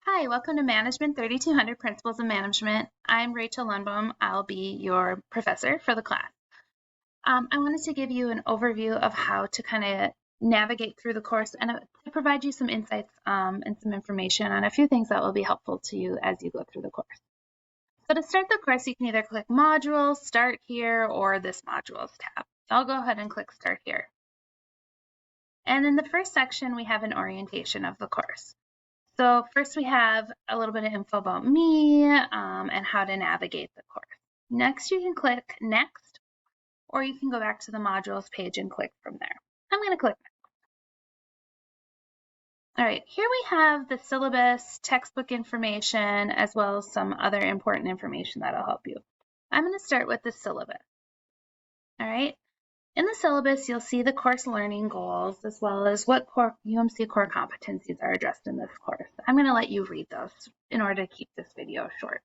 Hi, welcome to Management 3200 Principles of Management. I'm Rachel Lundbaum. I'll be your professor for the class. I wanted to give you an overview of how to kind of navigate through the course and to provide you some insights and some information on a few things that will be helpful to you as you go through the course. So to start the course, you can either click Modules, Start Here, or this Modules tab. So I'll go ahead and click Start Here. And in the first section, we have an orientation of the course. So first we have a little bit of info about me and how to navigate the course. Next, you can click Next, or you can go back to the modules page and click from there. I'm going to click Next. All right, here we have the syllabus, textbook information, as well as some other important information that'll help you. I'm going to start with the syllabus. All right. In the syllabus, you'll see the course learning goals, as well as what UMC core competencies are addressed in this course. I'm going to let you read those in order to keep this video short.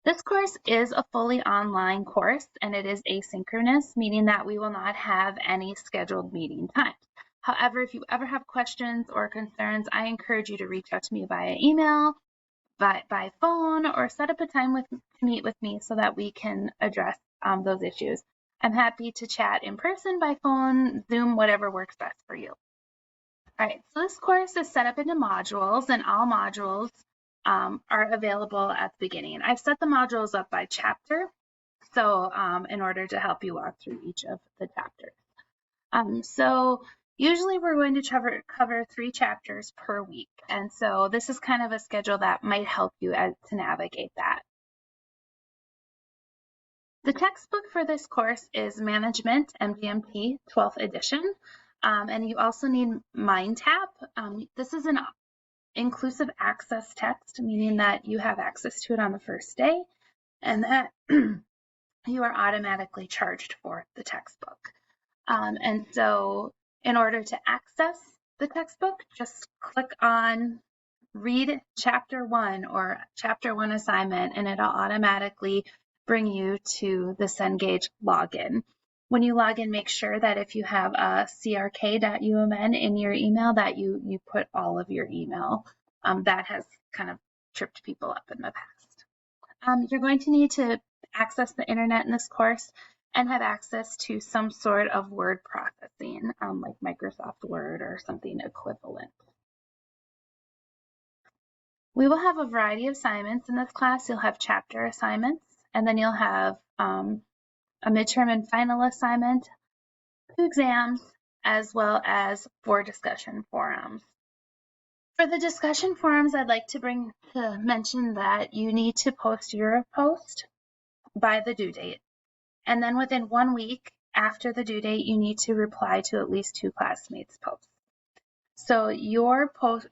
This course is a fully online course, and it is asynchronous, meaning that we will not have any scheduled meeting times. However, if you ever have questions or concerns, I encourage you to reach out to me via email, by phone, or set up a time to meet with me so that we can address those issues. I'm happy to chat in person, by phone, Zoom, whatever works best for you. All right, so this course is set up into modules, and all modules are available at the beginning. I've set the modules up by chapter, so in order to help you walk through each of the chapters. So usually we're going to cover 3 chapters per week, and so this is kind of a schedule that might help you to navigate that. The textbook for this course is Management MGMT 12th edition, and you also need MindTap. This is an inclusive access text, meaning that you have access to it on the first day, and that you are automatically charged for the textbook. And so in order to access the textbook, just click on Read Chapter 1 or Chapter 1 assignment, and it'll automatically bring you to the Cengage login. When you log in, make sure that if you have a crk.umn in your email, that you put all of your email. That has kind of tripped people up in the past. You're going to need to access the internet in this course and have access to some sort of word processing, like Microsoft Word or something equivalent. We will have a variety of assignments in this class. You'll have chapter assignments, and then you'll have a midterm and final assignment, 2 exams, as well as 4 discussion forums. For the discussion forums, I'd like to mention that you need to post your post by the due date. And then within 1 week after the due date, you need to reply to at least 2 classmates' posts. So your post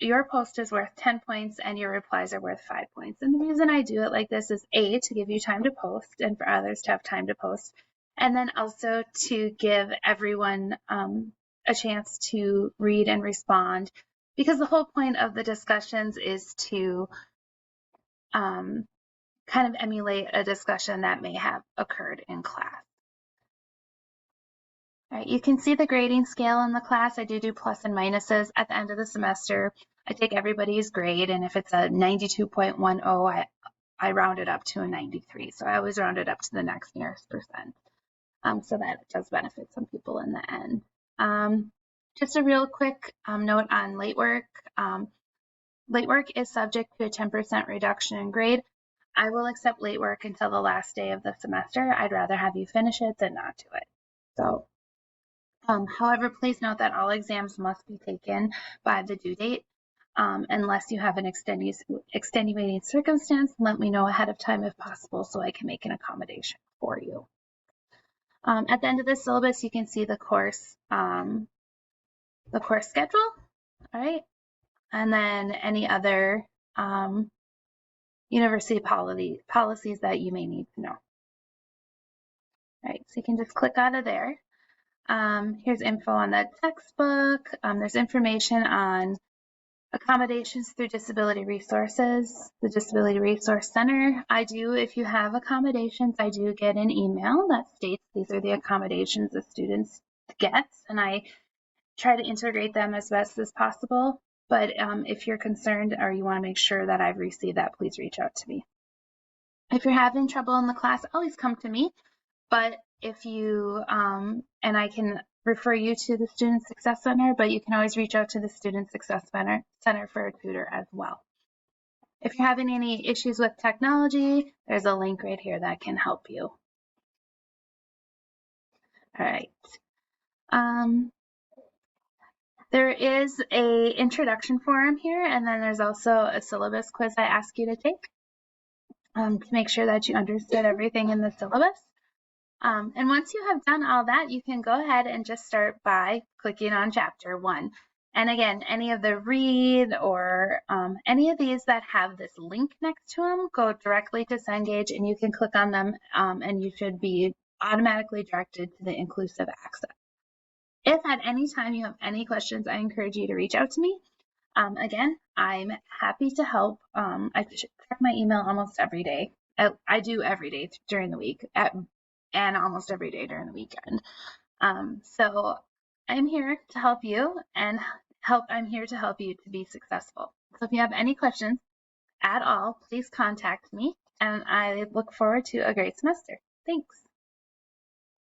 is worth 10 points and your replies are worth 5 points. And the reason I do it like this is A, to give you time to post and for others to have time to post, and then also to give everyone a chance to read and respond, because the whole point of the discussions is to kind of emulate a discussion that may have occurred in class. All right, you can see the grading scale in the class. I do plus and minuses at the end of the semester. I take everybody's grade, and if it's a 92.10, I round it up to a 93. So I always round it up to the next nearest percent. So that it does benefit some people in the end. Just a real quick note on late work. Late work is subject to a 10% reduction in grade. I will accept late work until the last day of the semester. I'd rather have you finish it than not do it. So. However, please note that all exams must be taken by the due date. Unless you have an extenuating circumstance, let me know ahead of time if possible so I can make an accommodation for you. At the end of the syllabus, you can see the course schedule, all right? And then any other university policies that you may need to know. All right, so you can just click out of there. Here's info on the textbook. There's information on accommodations through Disability Resources, the Disability Resource Center. If you have accommodations, I do get an email that states these are the accommodations the students get, and I try to integrate them as best as possible. But if you're concerned or you want to make sure that I've received that, please reach out to me. If you're having trouble in the class, always come to me. But if you, and I can refer you to the Student Success Center, but you can always reach out to the Student Success Center for a tutor as well. If you're having any issues with technology, there's a link right here that can help you. All right. There is a introduction forum here, and then there's also a syllabus quiz I ask you to take to make sure that you understood everything in the syllabus. And once you have done all that, you can go ahead and just start by clicking on chapter 1. And again, any of the read or any of these that have this link next to them, go directly to Cengage and you can click on them and you should be automatically directed to the inclusive access. If at any time you have any questions, I encourage you to reach out to me. Again, I'm happy to help. I check my email almost every day. I do every day during the week and almost every day during the weekend. So I'm here to help you and I'm here to help you to be successful. So if you have any questions at all, please contact me and I look forward to a great semester. Thanks.